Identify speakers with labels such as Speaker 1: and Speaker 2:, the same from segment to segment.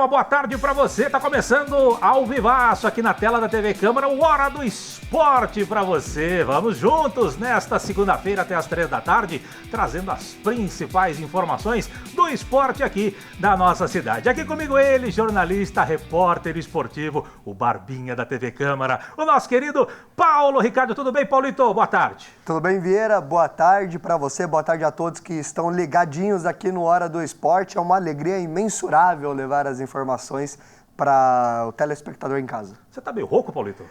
Speaker 1: uma boa tarde para você. Tá começando ao vivaço aqui na tela da TV Câmara, o Hora do Esporte para você. Vamos juntos nesta segunda-feira até as 3 da tarde, trazendo as principais informações do esporte aqui da nossa cidade. Aqui comigo ele, jornalista, repórter esportivo, o Barbinha da TV Câmara, o nosso querido Paulo Ricardo. Tudo bem, Paulito? Boa tarde.
Speaker 2: Tudo bem, Vieira? Boa tarde para você, boa tarde a todos que estão ligadinhos aqui no Hora do Esporte. É uma alegria imensurável levar as informações para o telespectador em casa.
Speaker 1: Você tá meio rouco, Paulito?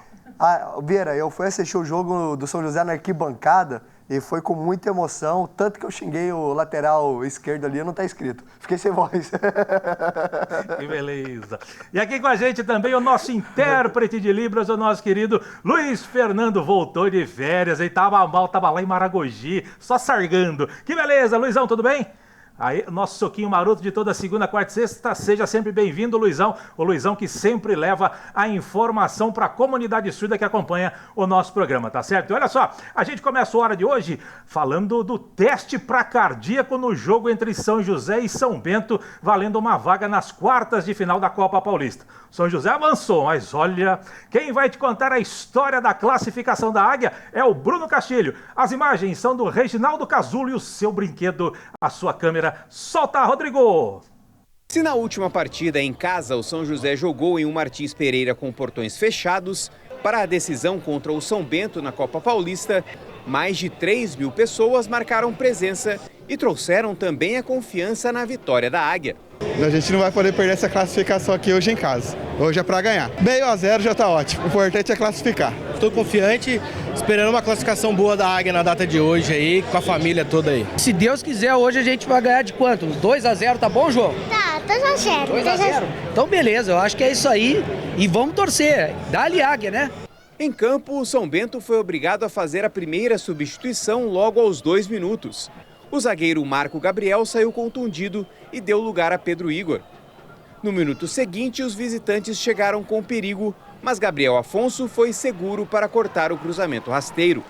Speaker 2: Vieira, eu fui assistir o jogo do São José na arquibancada e foi com muita emoção, tanto que eu xinguei o lateral esquerdo ali, não tá escrito. Fiquei sem voz.
Speaker 1: Que beleza. E aqui com a gente também o nosso intérprete de Libras, o nosso querido Luiz Fernando, voltou de férias, ele tava mal, tava lá em Maragogi, só sargando. Que beleza, Luizão, tudo bem? Aí, nosso soquinho maroto de toda segunda, quarta e sexta, seja sempre bem-vindo, Luizão. O Luizão que sempre leva a informação para a comunidade surda que acompanha o nosso programa, tá certo? E olha só, a gente começa a hora de hoje falando do teste para cardíaco no jogo entre São José e São Bento, valendo uma vaga nas quartas de final da Copa Paulista. São José avançou, mas olha, quem vai te contar a história da classificação da Águia é o Bruno Castilho. As imagens são do Reginaldo Casulo e o seu brinquedo, a sua câmera. Solta, Rodrigo!
Speaker 3: Se na última partida em casa o São José jogou em um Martins Pereira com portões fechados, para a decisão contra o São Bento na Copa Paulista, mais de 3.000 pessoas marcaram presença e trouxeram também a confiança na vitória da Águia.
Speaker 4: A gente não vai poder perder essa classificação aqui hoje em casa. Hoje é para ganhar. Meio a 0 já está ótimo. O importante é classificar.
Speaker 5: Estou confiante, esperando uma classificação boa da Águia na data de hoje aí, com a família toda aí. Se Deus quiser, hoje a gente vai ganhar de quanto? 2-0, tá bom, João?
Speaker 6: Tá, 2-0.
Speaker 5: 2-0? Então beleza, eu acho que é isso aí. E vamos torcer. Dá-lhe Águia, né?
Speaker 3: Em campo, o São Bento foi obrigado a fazer a primeira substituição logo aos 2 minutos. O zagueiro Marco Gabriel saiu contundido e deu lugar a Pedro Igor. No minuto seguinte, os visitantes chegaram com perigo, mas Gabriel Afonso foi seguro para cortar o cruzamento rasteiro.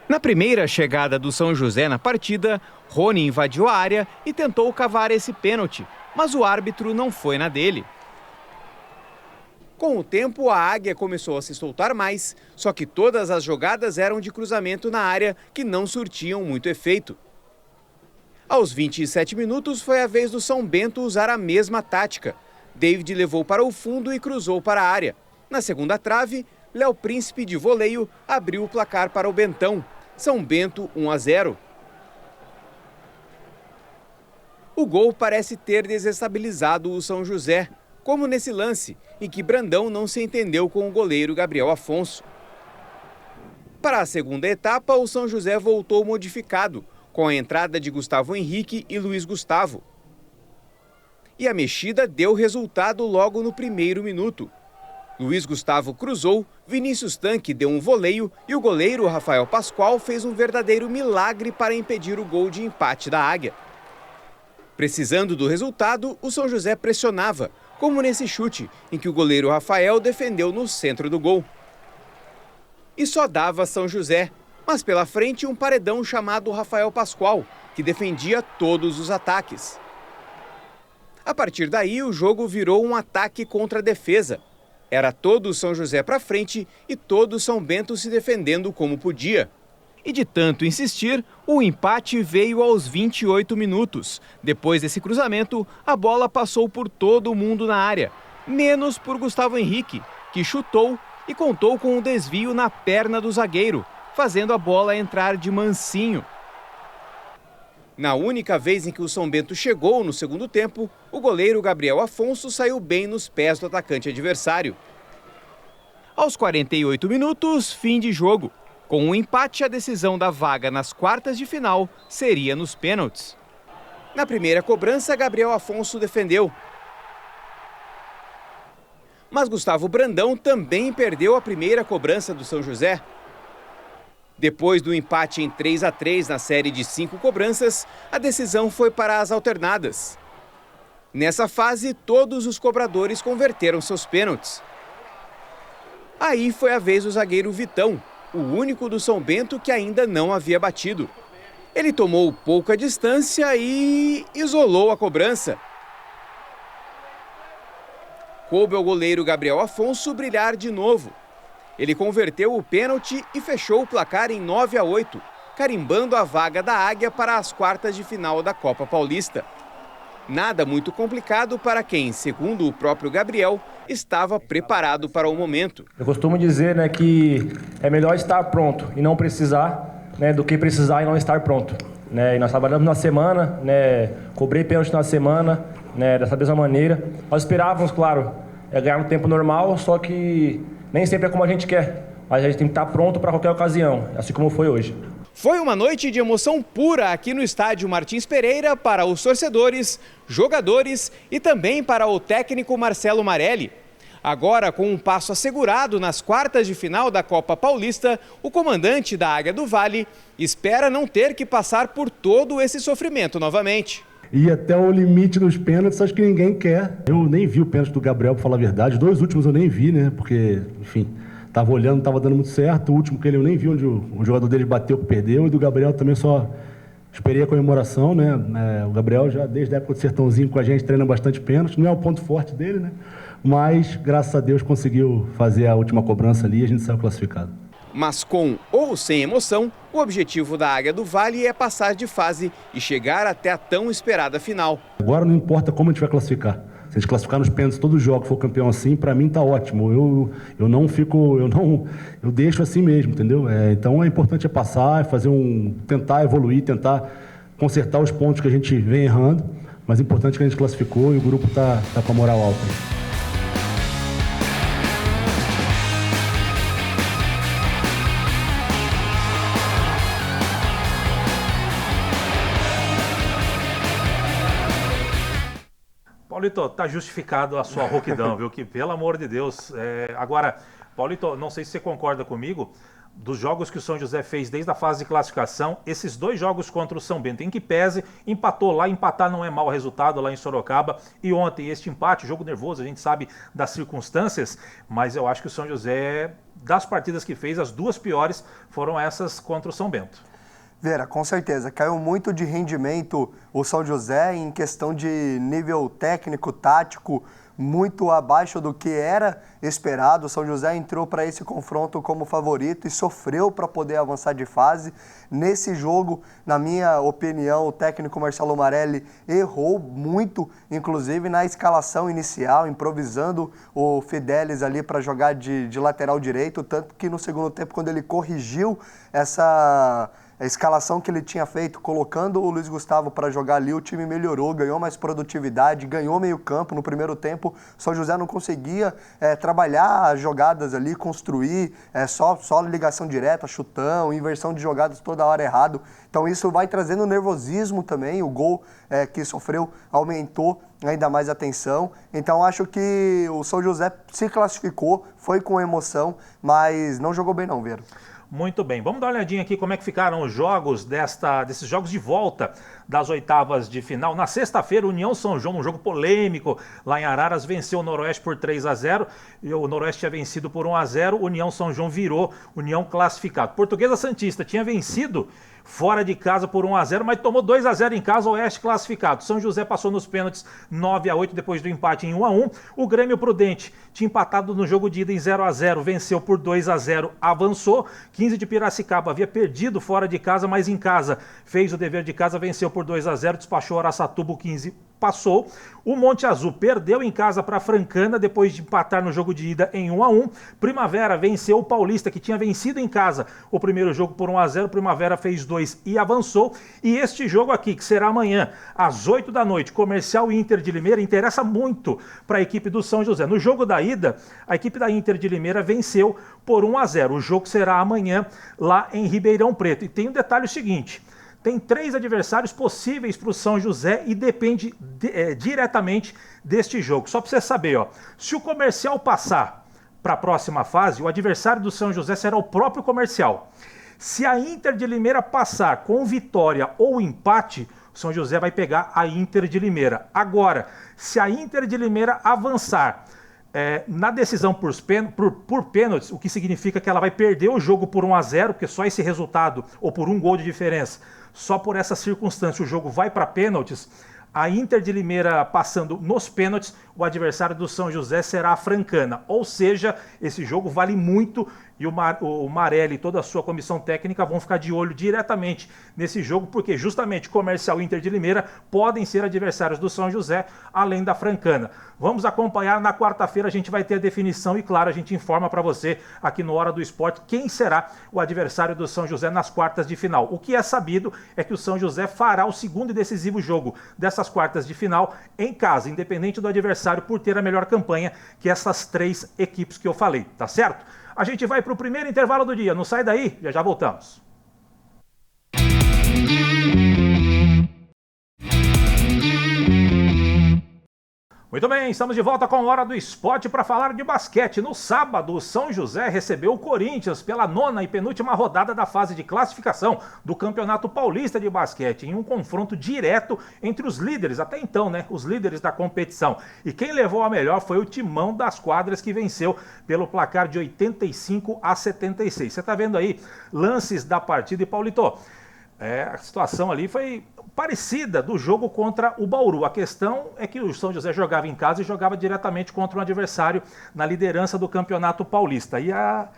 Speaker 3: Na primeira chegada do São José na partida, Rony invadiu a área e tentou cavar esse pênalti, mas o árbitro não foi na dele. Com o tempo, a Águia começou a se soltar mais, só que todas as jogadas eram de cruzamento na área que não surtiam muito efeito. Aos 27 minutos, foi a vez do São Bento usar a mesma tática. David levou para o fundo e cruzou para a área. Na segunda trave, Léo Príncipe de voleio abriu o placar para o Bentão. São Bento 1-0. O gol parece ter desestabilizado o São José, como nesse lance, em que Brandão não se entendeu com o goleiro Gabriel Afonso. Para a segunda etapa, o São José voltou modificado, com a entrada de Gustavo Henrique e Luiz Gustavo. E a mexida deu resultado logo no primeiro minuto. Luiz Gustavo cruzou, Vinícius Tanque deu um voleio e o goleiro Rafael Pascoal fez um verdadeiro milagre para impedir o gol de empate da Águia. Precisando do resultado, o São José pressionava, como nesse chute, em que o goleiro Rafael defendeu no centro do gol. E só dava São José, mas pela frente um paredão chamado Rafael Pascoal, que defendia todos os ataques. A partir daí, o jogo virou um ataque contra a defesa. Era todo o São José para frente e todo o São Bento se defendendo como podia. E de tanto insistir, o empate veio aos 28 minutos. Depois desse cruzamento, a bola passou por todo mundo na área, menos por Gustavo Henrique, que chutou e contou com um desvio na perna do zagueiro, fazendo a bola entrar de mansinho. Na única vez em que o São Bento chegou no segundo tempo, o goleiro Gabriel Afonso saiu bem nos pés do atacante adversário. Aos 48 minutos, fim de jogo. Com um empate, a decisão da vaga nas quartas de final seria nos pênaltis. Na primeira cobrança, Gabriel Afonso defendeu. Mas Gustavo Brandão também perdeu a primeira cobrança do São José. Depois do empate em 3-3 na série de 5 cobranças, a decisão foi para as alternadas. Nessa fase, todos os cobradores converteram seus pênaltis. Aí foi a vez do zagueiro Vitão, o único do São Bento que ainda não havia batido. Ele tomou pouca distância e isolou a cobrança. coube ao goleiro Gabriel Afonso brilhar de novo. Ele converteu o pênalti e fechou o placar em 9-8, carimbando a vaga da Águia para as quartas de final da Copa Paulista. Nada muito complicado para quem, segundo o próprio Gabriel, estava preparado para o momento.
Speaker 6: Eu costumo dizer, né, que é melhor estar pronto e não precisar, né, do que precisar e não estar pronto. Né? E nós trabalhamos na semana, né, cobrei pênalti na semana, né, dessa mesma maneira. Nós esperávamos, claro, ganhar no tempo normal, só que nem sempre é como a gente quer. Mas a gente tem que estar pronto para qualquer ocasião, assim como foi hoje.
Speaker 3: Foi uma noite de emoção pura aqui no estádio Martins Pereira para os torcedores, jogadores e também para o técnico Marcelo Marelli. Agora, com um passo assegurado nas quartas de final da Copa Paulista, o comandante da Águia do Vale espera não ter que passar por todo esse sofrimento novamente.
Speaker 7: E até o limite dos pênaltis, acho que ninguém quer. Eu nem vi o pênalti do Gabriel, para falar a verdade. Os dois últimos eu nem vi, né? Porque, enfim, estava olhando, não estava dando muito certo. O último que eu nem vi, onde o jogador dele bateu que perdeu. E do Gabriel também só esperei a comemoração, né? O Gabriel já, desde a época do Sertãozinho com a gente, treina bastante pênalti. Não é o ponto forte dele, né? Mas, graças a Deus, conseguiu fazer a última cobrança ali e a gente saiu classificado.
Speaker 3: Mas com ou sem emoção, o objetivo da Águia do Vale é passar de fase e chegar até a tão esperada final.
Speaker 7: Agora não importa como a gente vai classificar. Se a gente classificar nos pênaltis todos os jogos, for campeão assim, para mim tá ótimo. Eu deixo assim mesmo, entendeu? Então é importante passar, tentar evoluir, tentar consertar os pontos que a gente vem errando. Mas é importante que a gente classificou e o grupo tá com a moral alta.
Speaker 1: Paulito, tá justificado a sua rouquidão, viu? Que, pelo amor de Deus. Agora, Paulito, não sei se você concorda comigo, dos jogos que o São José fez desde a fase de classificação, esses 2 jogos contra o São Bento, em que pese, empatou lá, empatar não é mau resultado lá em Sorocaba, e ontem este empate, jogo nervoso, a gente sabe das circunstâncias, mas eu acho que o São José, das partidas que fez, as 2 piores foram essas contra o São Bento.
Speaker 2: Vera, com certeza, caiu muito de rendimento o São José em questão de nível técnico, tático, muito abaixo do que era esperado. O São José entrou para esse confronto como favorito e sofreu para poder avançar de fase. Nesse jogo, na minha opinião, o técnico Marcelo Marelli errou muito, inclusive na escalação inicial, improvisando o Fidelis ali para jogar de lateral direito, tanto que no segundo tempo, quando ele corrigiu a escalação que ele tinha feito, colocando o Luiz Gustavo para jogar ali, o time melhorou, ganhou mais produtividade, ganhou meio campo. No primeiro tempo, o São José não conseguia trabalhar as jogadas ali, construir, só ligação direta, chutão, inversão de jogadas toda hora errado. Então isso vai trazendo nervosismo também, o gol que sofreu aumentou ainda mais a tensão. Então acho que o São José se classificou, foi com emoção, mas não jogou bem não, Vera.
Speaker 1: Muito bem, vamos dar uma olhadinha aqui como é que ficaram os jogos desses jogos de volta das oitavas de final. Na sexta-feira, União São João, um jogo polêmico lá em Araras, venceu o Noroeste por 3-0. E o Noroeste tinha vencido por 1-0, União São João virou União classificado. Portuguesa Santista tinha vencido fora de casa por 1-0, mas tomou 2-0 em casa, o Oeste classificado. São José passou nos pênaltis 9-8 depois do empate em 1-1. O Grêmio Prudente tinha empatado no jogo de ida em 0-0, venceu por 2-0, avançou. 15 de Piracicaba havia perdido fora de casa, mas em casa fez o dever de casa, venceu por 2-0, despachou Araçatuba, o 15 passou. O Monte Azul perdeu em casa para a Francana depois de empatar no jogo de ida em 1-1. Primavera venceu o Paulista, que tinha vencido em casa o primeiro jogo por 1-0. Primavera fez 2 e avançou. E este jogo aqui, que será amanhã às 8 da noite, Comercial Inter de Limeira, interessa muito para a equipe do São José. No jogo da ida, a equipe da Inter de Limeira venceu por 1-0. O jogo será amanhã lá em Ribeirão Preto. E tem um detalhe seguinte: tem 3 adversários possíveis para o São José e depende diretamente deste jogo. Só para você saber, ó, se o Comercial passar para a próxima fase, o adversário do São José será o próprio Comercial. Se a Inter de Limeira passar com vitória ou empate, o São José vai pegar a Inter de Limeira. Agora, se a Inter de Limeira avançar na decisão por pênaltis, o que significa que ela vai perder o jogo por 1-0, porque só esse resultado, ou por 1 gol de diferença, só por essa circunstância o jogo vai para pênaltis, A Inter de Limeira passando nos pênaltis, o adversário do São José será a Francana. Ou seja, esse jogo vale muito e o Marelli e toda a sua comissão técnica vão ficar de olho diretamente nesse jogo, porque justamente Comercial e Inter de Limeira podem ser adversários do São José, além da Francana. Vamos acompanhar, na quarta-feira a gente vai ter a definição e, claro, a gente informa para você aqui no Hora do Esporte quem será o adversário do São José nas quartas de final. O que é sabido é que o São José fará o segundo e decisivo jogo dessas quartas de final em casa, independente do adversário, por ter a melhor campanha que essas 3 equipes que eu falei, tá certo? A gente vai para o primeiro intervalo do dia, não sai daí, já voltamos. Muito bem, estamos de volta com a Hora do Esporte para falar de basquete. No sábado, o São José recebeu o Corinthians pela 9ª e penúltima rodada da fase de classificação do Campeonato Paulista de Basquete, em um confronto direto entre os líderes, até então, né, os líderes da competição. E quem levou a melhor foi o Timão das Quadras, que venceu pelo placar de 85-76. Você está vendo aí lances da partida e, Paulito, a situação ali foi parecida do jogo contra o Bauru. A questão é que o São José jogava em casa e jogava diretamente contra um adversário na liderança do Campeonato Paulista. E a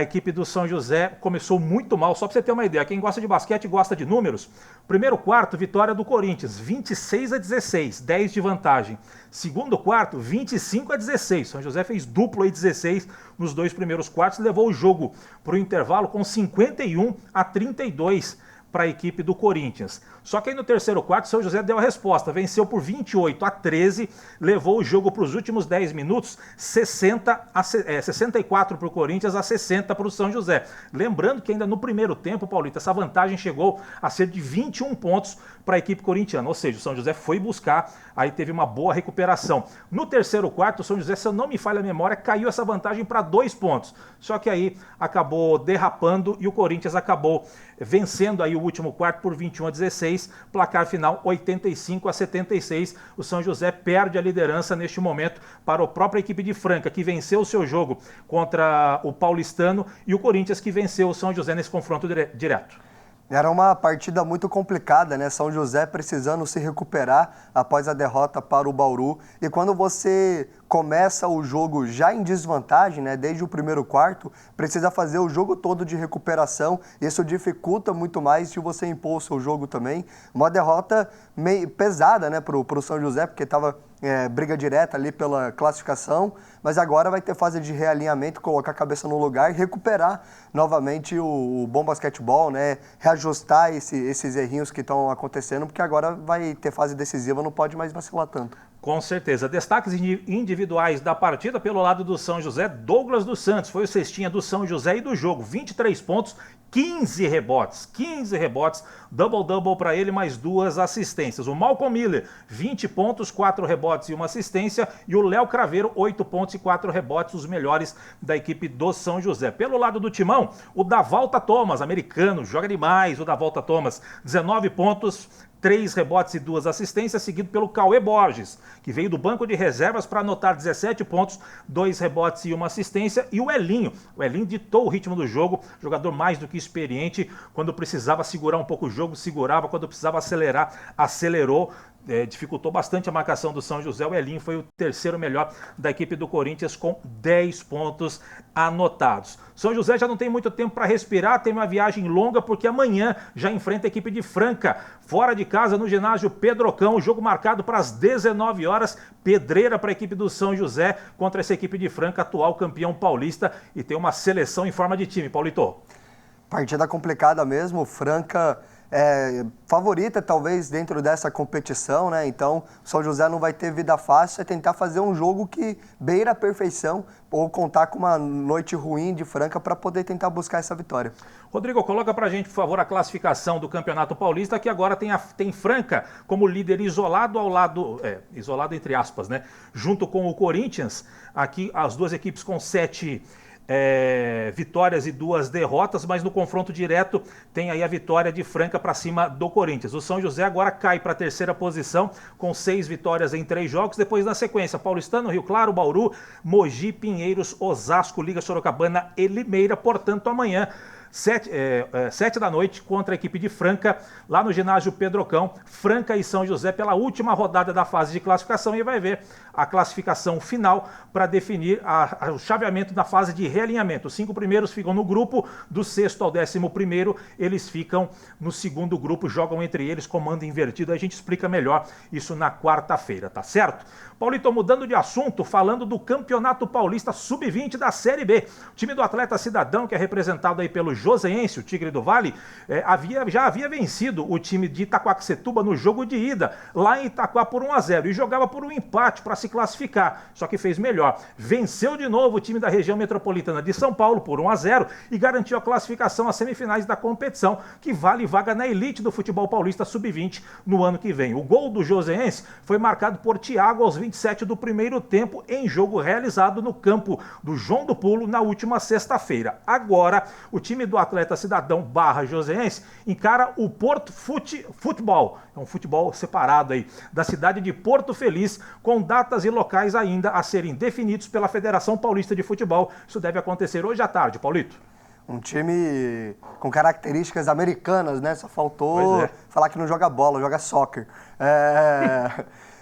Speaker 1: equipe do São José começou muito mal. Só para você ter uma ideia, quem gosta de basquete gosta de números. Primeiro quarto, vitória do Corinthians, 26-16, 10 de vantagem. Segundo quarto, 25-16. São José fez duplo aí, 16 nos 2 primeiros quartos, levou o jogo para o intervalo com 51-32 para a equipe do Corinthians. Só que aí no terceiro quarto, São José deu a resposta, venceu por 28-13, levou o jogo para os últimos 10 minutos, 64 para o Corinthians a 60 para o São José. Lembrando que ainda no primeiro tempo, Paulito, essa vantagem chegou a ser de 21 pontos para a equipe corintiana, ou seja, o São José foi buscar, aí teve uma boa recuperação. No terceiro quarto, o São José, se eu não me falha a memória, caiu essa vantagem para 2 pontos, só que aí acabou derrapando e o Corinthians acabou vencendo aí o último quarto por 21-16, placar final 85-76. O São José perde a liderança neste momento para a própria equipe de Franca, que venceu o seu jogo contra o Paulistano, e o Corinthians, que venceu o São José nesse confronto direto.
Speaker 2: Era uma partida muito complicada, né? São José precisando se recuperar após a derrota para o Bauru. E quando você começa o jogo já em desvantagem, né? Desde o primeiro quarto, precisa fazer o jogo todo de recuperação. Isso dificulta muito mais se você impor o seu jogo também. Uma derrota meio pesada, né, para o São José, porque estava briga direta ali pela classificação, mas agora vai ter fase de realinhamento, colocar a cabeça no lugar e recuperar novamente o bom basquetebol, né? Reajustar esses errinhos que estão acontecendo, porque agora vai ter fase decisiva, não pode mais vacilar tanto.
Speaker 1: Com certeza. Destaques individuais da partida pelo lado do São José. Douglas dos Santos foi o cestinha do São José e do jogo. 23 pontos, 15 rebotes. 15 rebotes, double-double para ele, mais 2 assistências. O Malcolm Miller, 20 pontos, 4 rebotes e 1 assistência. E o Léo Craveiro, 8 pontos e 4 rebotes, os melhores da equipe do São José. Pelo lado do Timão, o Davalta Thomas, americano, joga demais o Davalta Thomas. 19 pontos, 3 rebotes e 2 assistências, seguido pelo Cauê Borges, que veio do banco de reservas para anotar 17 pontos, 2 rebotes e 1 assistência. E o Elinho ditou o ritmo do jogo, jogador mais do que experiente, quando precisava segurar um pouco o jogo, segurava, quando precisava acelerar, acelerou. Dificultou bastante a marcação do São José. O Elinho foi o terceiro melhor da equipe do Corinthians, com 10 pontos anotados. São José já não tem muito tempo para respirar, tem uma viagem longa, porque amanhã já enfrenta a equipe de Franca, fora de casa, no ginásio Pedrocão, jogo marcado para as 19 horas, pedreira para a equipe do São José contra essa equipe de Franca, atual campeão paulista, e tem uma seleção em forma de time, Paulito.
Speaker 2: Partida complicada mesmo, Franca favorita talvez dentro dessa competição, né? Então, o São José não vai ter vida fácil, é tentar fazer um jogo que beira a perfeição ou contar com uma noite ruim de Franca para poder tentar buscar essa vitória.
Speaker 1: Rodrigo, coloca pra gente, por favor, a classificação do Campeonato Paulista, que agora tem Franca como líder isolado ao lado, isolado entre aspas, né? Junto com o Corinthians, aqui as duas equipes com 7 vitórias e 2 derrotas, mas no confronto direto tem aí a vitória de Franca para cima do Corinthians. O São José agora cai para a terceira posição com 6 vitórias em 3 jogos, depois na sequência Paulistano, Rio Claro, Bauru, Mogi, Pinheiros, Osasco, Liga Sorocabana e Limeira. Portanto, amanhã 7 da noite, contra a equipe de Franca, lá no ginásio Pedrocão. Franca e São José pela última rodada da fase de classificação, e vai ver a classificação final para definir o chaveamento da fase de realinhamento. Os 5 primeiros ficam no grupo, do 6º ao 11º, eles ficam no segundo grupo, jogam entre eles, comando invertido. A gente explica melhor isso na quarta-feira, tá certo? Paulito, mudando de assunto, falando do Campeonato Paulista Sub-20 da Série B. O time do Atleta Cidadão, que é representado aí pelo Joseense, o Tigre do Vale, já havia vencido o time de Itaquaquecetuba no jogo de ida, lá em Itaquá por 1-0, e jogava por um empate para se classificar, só que fez melhor. Venceu de novo o time da região metropolitana de São Paulo por 1-0 e garantiu a classificação às semifinais da competição, que vale vaga na elite do futebol paulista Sub-20 no ano que vem. O gol do Joseense foi marcado por Thiago aos 27 do primeiro tempo, em jogo realizado no campo do João do Pulo na última sexta-feira. Agora, o time do Atleta Cidadão / Joseense encara o Porto Futebol, é um futebol separado aí, da cidade de Porto Feliz, com datas e locais ainda a serem definidos pela Federação Paulista de Futebol. Isso deve acontecer hoje à tarde, Paulito.
Speaker 2: Um time com características americanas, né? Só faltou falar que não joga bola, joga soccer.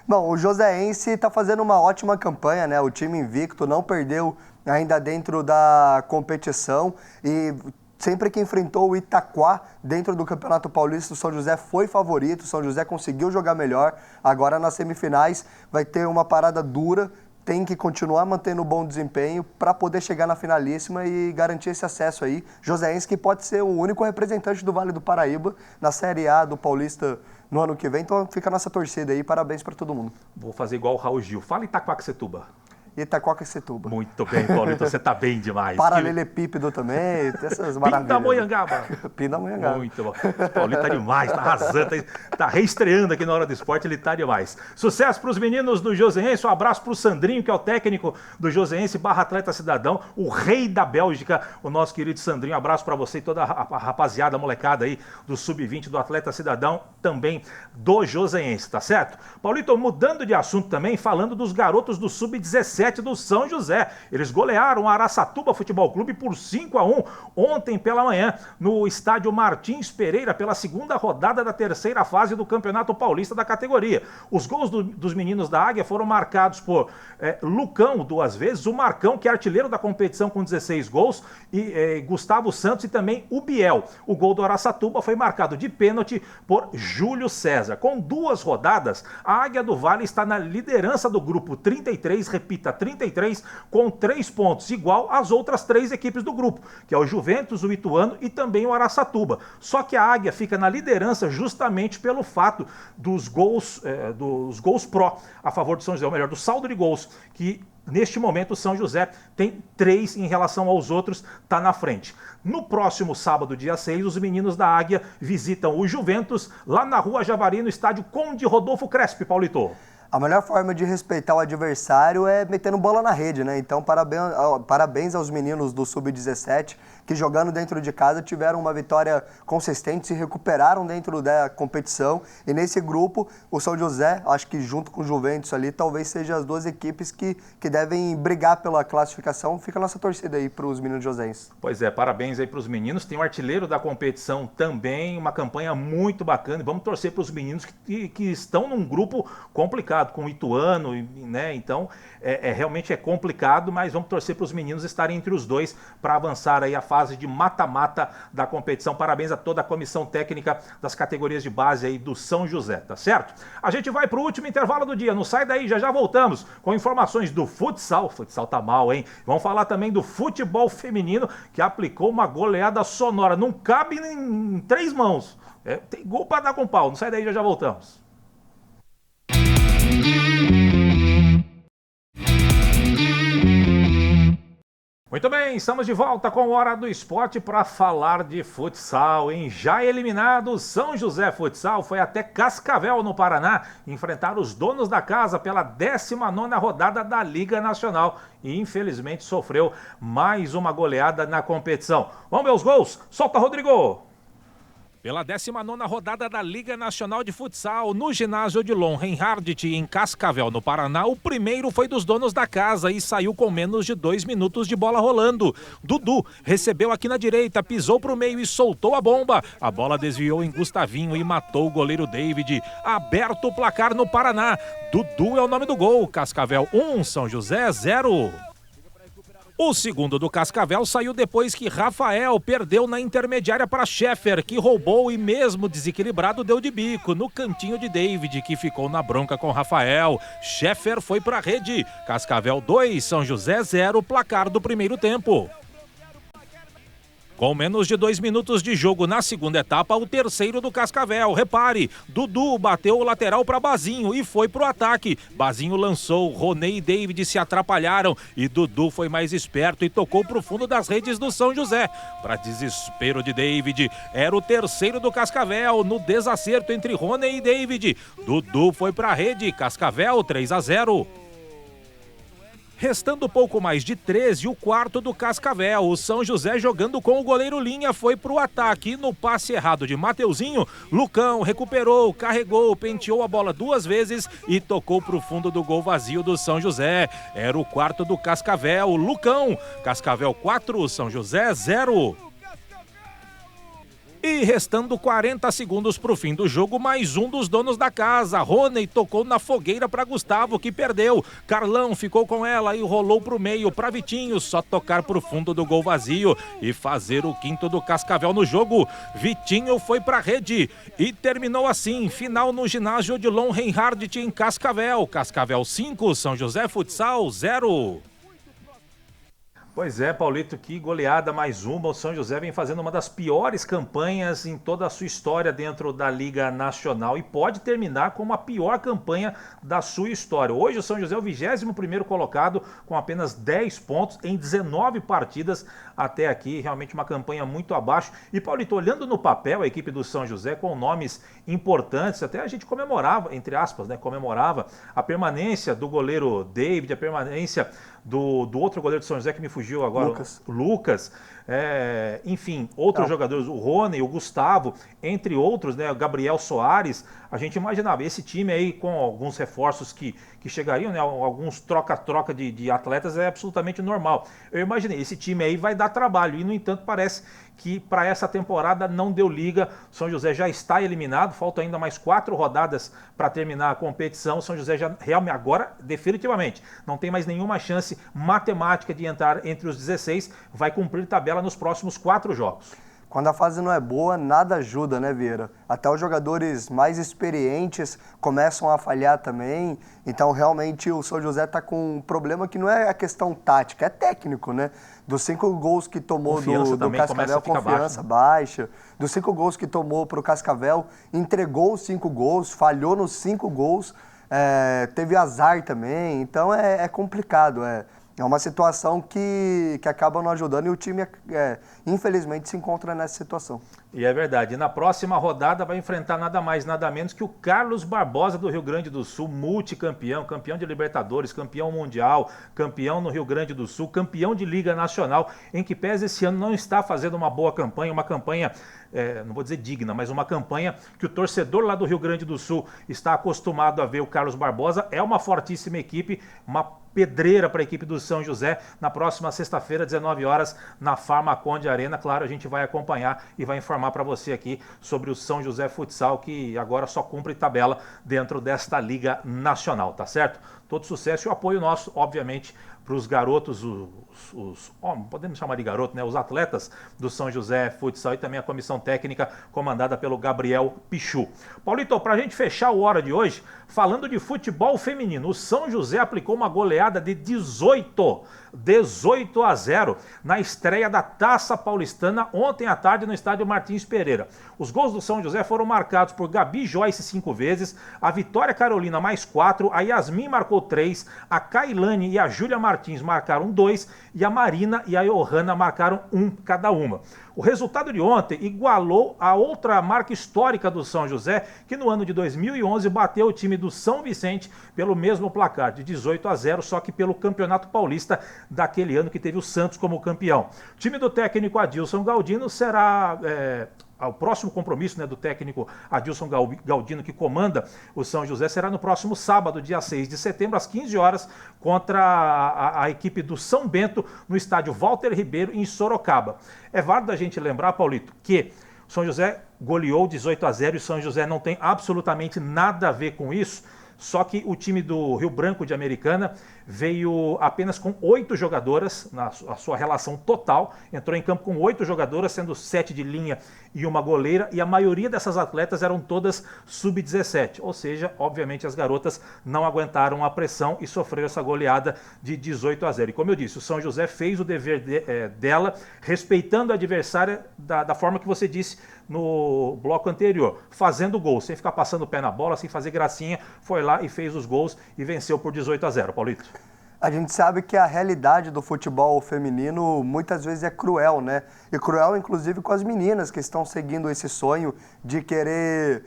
Speaker 2: Bom, o Joseense está fazendo uma ótima campanha, né? O time invicto não perdeu ainda dentro da competição e sempre que enfrentou o Itaquá dentro do Campeonato Paulista, o São José foi favorito, o São José conseguiu jogar melhor. Agora nas semifinais vai ter uma parada dura, tem que continuar mantendo um bom desempenho para poder chegar na finalíssima e garantir esse acesso aí. Joseense, que pode ser o único representante do Vale do Paraíba na Série A do Paulista no ano que vem. Então fica a nossa torcida aí, parabéns para todo mundo.
Speaker 1: Vou fazer igual o Raul Gil. Fala Itaquaquecetuba.
Speaker 2: Itaquaquecetuba.
Speaker 1: Muito bem, Paulo, então você tá bem demais.
Speaker 2: Paralelepípedo também, essas maravilhas.
Speaker 1: Pindamonhangaba.
Speaker 2: Pindamonhangaba.
Speaker 1: Muito bom. O Paulinho tá demais, tá arrasando, tá reestreando aqui na Hora do Esporte, ele tá demais. Sucesso pros meninos do Joseense, um abraço pro Sandrinho, que é o técnico do Joseense / Atleta Cidadão, o rei da Bélgica, o nosso querido Sandrinho. Um abraço pra você e toda a rapaziada, a molecada aí do Sub-20 do Atleta Cidadão, também do Joseense, tá certo? Paulito, mudando de assunto também, falando dos garotos do Sub-17 do São José. Eles golearam o Araçatuba Futebol Clube por 5-1 ontem pela manhã no estádio Martins Pereira pela segunda rodada da terceira fase do Campeonato Paulista da categoria. Os gols dos meninos da Águia foram marcados por Lucão 2 vezes, o Marcão, que é artilheiro da competição com 16 gols, e Gustavo Santos e também o Biel. O gol do Araçatuba foi marcado de pênalti por Júlio César. Com 2 rodadas, a Águia do Vale está na liderança do grupo 33, repita, 33, com 3 pontos, igual às outras 3 equipes do grupo, que é o Juventus, o Ituano e também o Araçatuba. Só que a Águia fica na liderança justamente pelo fato dos gols pró a favor do São José, ou melhor, do saldo de gols, que neste momento o São José tem 3 em relação aos outros, está na frente. No próximo sábado, dia 6, os meninos da Águia visitam o Juventus, lá na Rua Javari, no estádio Conde Rodolfo Crespi, Paulito.
Speaker 2: A melhor forma de respeitar o adversário é metendo bola na rede, né? Então, parabéns aos meninos do Sub-17 que, jogando dentro de casa, tiveram uma vitória consistente, se recuperaram dentro da competição. E nesse grupo, o São José, acho que junto com o Juventus ali, talvez sejam as 2 equipes que devem brigar pela classificação. Fica a nossa torcida aí para os meninos joséenses.
Speaker 1: Pois é, parabéns aí para os meninos. Tem o artilheiro da competição também, uma campanha muito bacana. E vamos torcer para os meninos que estão num grupo complicado, com o Ituano, né? Então, realmente é complicado, mas vamos torcer para os meninos estarem entre os 2 para avançar aí a fase de mata-mata da competição. Parabéns a toda a comissão técnica das categorias de base aí do São José, tá certo? A gente vai para o último intervalo do dia, não sai daí, já voltamos com informações do futsal. O futsal tá mal, hein? Vamos falar também do futebol feminino, que aplicou uma goleada sonora, não cabe em 3 mãos. Tem gol para dar com pau, não sai daí, já voltamos. Muito bem, estamos de volta com Hora do Esporte para falar de futsal, hein? Já eliminado, São José Futsal foi até Cascavel, no Paraná, enfrentar os donos da casa pela 19ª rodada da Liga Nacional e infelizmente sofreu mais uma goleada na competição. Vamos ver os gols? Solta, Rodrigo! Pela 19ª rodada da Liga Nacional de Futsal, no ginásio Odilon Reinhardt, em Cascavel, no Paraná, o primeiro foi dos donos da casa e saiu com menos de 2 minutos de bola rolando. Dudu recebeu aqui na direita, pisou para o meio e soltou a bomba. A bola desviou em Gustavinho e matou o goleiro David. Aberto o placar no Paraná. Dudu é o nome do gol. Cascavel 1, São José 0. O segundo do Cascavel saiu depois que Rafael perdeu na intermediária para Scheffer, que roubou e mesmo desequilibrado deu de bico no cantinho de David, que ficou na bronca com Rafael. Scheffer foi para a rede. Cascavel 2, São José 0, placar do primeiro tempo. Com menos de 2 minutos de jogo na segunda etapa, o terceiro do Cascavel. Repare, Dudu bateu o lateral para Bazinho e foi pro ataque. Bazinho lançou, Roney e David se atrapalharam e Dudu foi mais esperto e tocou pro fundo das redes do São José. Para desespero de David, era o terceiro do Cascavel no desacerto entre Roney e David. Dudu foi pra rede, Cascavel 3-0. Restando pouco mais de 13, o quarto do Cascavel. O São José jogando com o goleiro Linha foi pro ataque. No passe errado de Mateuzinho, Lucão recuperou, carregou, penteou a bola 2 vezes e tocou pro fundo do gol vazio do São José. Era o quarto do Cascavel, Lucão. Cascavel 4, São José 0. E restando 40 segundos para o fim do jogo, mais um dos donos da casa. Roney tocou na fogueira para Gustavo, que perdeu. Carlão ficou com ela e rolou para o meio para Vitinho, só tocar para o fundo do gol vazio e fazer o quinto do Cascavel no jogo. Vitinho foi para a rede e terminou assim, final no ginásio Odilon Reinhardt em Cascavel. Cascavel 5, São José Futsal 0. Pois é, Paulito, que goleada mais uma. O São José vem fazendo uma das piores campanhas em toda a sua história dentro da Liga Nacional e pode terminar com a pior campanha da sua história. Hoje o São José é o 21º colocado com apenas 10 pontos em 19 partidas até aqui. Realmente uma campanha muito abaixo. E, Paulito, olhando no papel a equipe do São José com nomes importantes, até a gente comemorava, entre aspas, né, comemorava a permanência do goleiro David, a permanência do outro goleiro do São José que me fugiu agora, Lucas. Enfim, outros jogadores, o Rony, o Gustavo, entre outros, né, o Gabriel Soares. A gente imaginava esse time aí com alguns reforços que chegariam, né, alguns troca-troca de atletas é absolutamente normal. Eu imaginei, esse time aí vai dar trabalho e, no entanto, parece que para essa temporada não deu liga. O São José já está eliminado, faltam ainda mais 4 rodadas para terminar a competição. O São José já realmente, agora, definitivamente, não tem mais nenhuma chance matemática de entrar entre os 16, vai cumprir tabela nos próximos 4 jogos.
Speaker 2: Quando a fase não é boa, nada ajuda, né, Vieira? Até os jogadores mais experientes começam a falhar também. Então, realmente, o São José está com um problema que não é a questão tática, é técnico, né? Dos 5 gols que tomou do Cascavel, confiança baixa. Dos 5 gols que tomou para o Cascavel, entregou os 5 gols, falhou nos 5 gols, teve azar também. Então, é complicado, É uma situação que acaba não ajudando e o time, infelizmente, se encontra nessa situação.
Speaker 1: E é verdade. E na próxima rodada vai enfrentar nada mais, nada menos que o Carlos Barbosa do Rio Grande do Sul, multicampeão, campeão de Libertadores, campeão mundial, campeão no Rio Grande do Sul, campeão de Liga Nacional, em que pese esse ano não está fazendo uma boa campanha, uma campanha, não vou dizer digna, mas uma campanha que o torcedor lá do Rio Grande do Sul está acostumado a ver o Carlos Barbosa. É uma fortíssima equipe, uma pedreira para a equipe do São José. Na próxima sexta-feira, 19 horas, na Farmaconde Arena. Claro, a gente vai acompanhar e vai informar para você aqui sobre o São José Futsal, que agora só cumpre tabela dentro desta Liga Nacional, tá certo? Todo sucesso e o apoio nosso, obviamente, para os garotos, podemos chamar de garoto, né? Os atletas do São José Futsal e também a comissão técnica comandada pelo Gabriel Pichu. Paulito, para a gente fechar o Hora de hoje, falando de futebol feminino, o São José aplicou uma goleada de 18-0 na estreia da Taça Paulistana ontem à tarde no estádio Martins Pereira. Os gols do São José foram marcados por Gabi Joyce 5 vezes, a Vitória Carolina mais 4, a Yasmin marcou 3, a Kailane e a Júlia Martins marcaram 2 e a Marina e a Johanna marcaram 1 cada uma. O resultado de ontem igualou a outra marca histórica do São José, que no ano de 2011 bateu o time do São Vicente pelo mesmo placar, de 18-0, só que pelo Campeonato Paulista daquele ano que teve o Santos como campeão. O time do técnico Adilson Galdino será... o próximo compromisso, né, do técnico Adilson Galdino, que comanda o São José, será no próximo sábado, dia 6 de setembro, às 15 horas, contra a equipe do São Bento, no estádio Walter Ribeiro, em Sorocaba. É válido a gente lembrar, Paulito, que o São José goleou 18-0 e o São José não tem absolutamente nada a ver com isso. Só que o time do Rio Branco de Americana veio apenas com 8 jogadoras, na sua relação total, entrou em campo com 8 jogadoras, sendo 7 de linha e uma goleira, e a maioria dessas atletas eram todas sub-17, ou seja, obviamente as garotas não aguentaram a pressão e sofreram essa goleada de 18-0. E como eu disse, o São José fez o dever dela, respeitando a adversária da forma que você disse no bloco anterior, fazendo gol, sem ficar passando o pé na bola, sem fazer gracinha, foi lá e fez os gols e venceu por 18-0, Paulito.
Speaker 2: A gente sabe que a realidade do futebol feminino muitas vezes é cruel, né? E cruel, inclusive, com as meninas que estão seguindo esse sonho de querer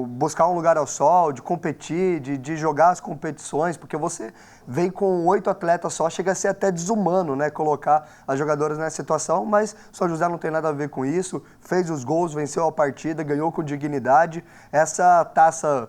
Speaker 2: buscar um lugar ao sol, de competir, de jogar as competições, porque você vem com 8 atletas só, chega a ser até desumano, né? Colocar as jogadoras nessa situação, mas o São José não tem nada a ver com isso, fez os gols, venceu a partida, ganhou com dignidade. Essa taça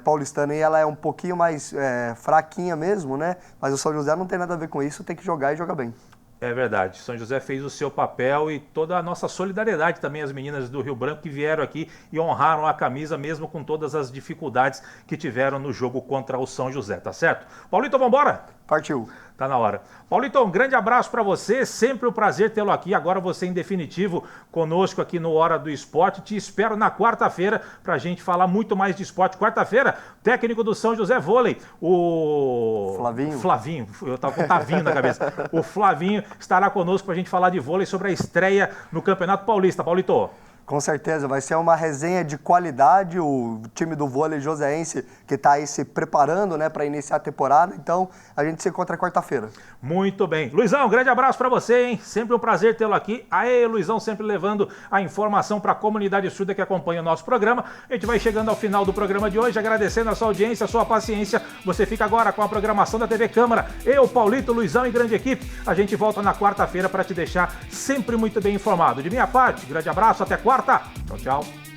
Speaker 2: paulistana, e ela é um pouquinho mais fraquinha mesmo, né? Mas o São José não tem nada a ver com isso, tem que jogar e jogar bem.
Speaker 1: É verdade, São José fez o seu papel e toda a nossa solidariedade também às meninas do Rio Branco que vieram aqui e honraram a camisa mesmo com todas as dificuldades que tiveram no jogo contra o São José, tá certo? Paulito, vamos embora?
Speaker 2: Partiu.
Speaker 1: Tá na hora. Paulito, um grande abraço para você, sempre um prazer tê-lo aqui, agora você em definitivo conosco aqui no Hora do Esporte. Te espero na quarta-feira pra gente falar muito mais de esporte. Quarta-feira, técnico do São José Vôlei, o Flavinho, eu tava com o Tavinho na cabeça. O Flavinho estará conosco pra gente falar de vôlei sobre a estreia no Campeonato Paulista. Paulito.
Speaker 2: Com certeza, vai ser uma resenha de qualidade, o time do vôlei joseense que está aí se preparando, né, para iniciar a temporada, então a gente se encontra quarta-feira.
Speaker 1: Muito bem. Luizão, um grande abraço para você, hein? Sempre um prazer tê-lo aqui. Aê, Luizão, sempre levando a informação para a comunidade surda que acompanha o nosso programa. A gente vai chegando ao final do programa de hoje, agradecendo a sua audiência, a sua paciência. Você fica agora com a programação da TV Câmara. Eu, Paulito, Luizão e grande equipe. A gente volta na quarta-feira para te deixar sempre muito bem informado. De minha parte, grande abraço, até quarta. Tchau, tchau.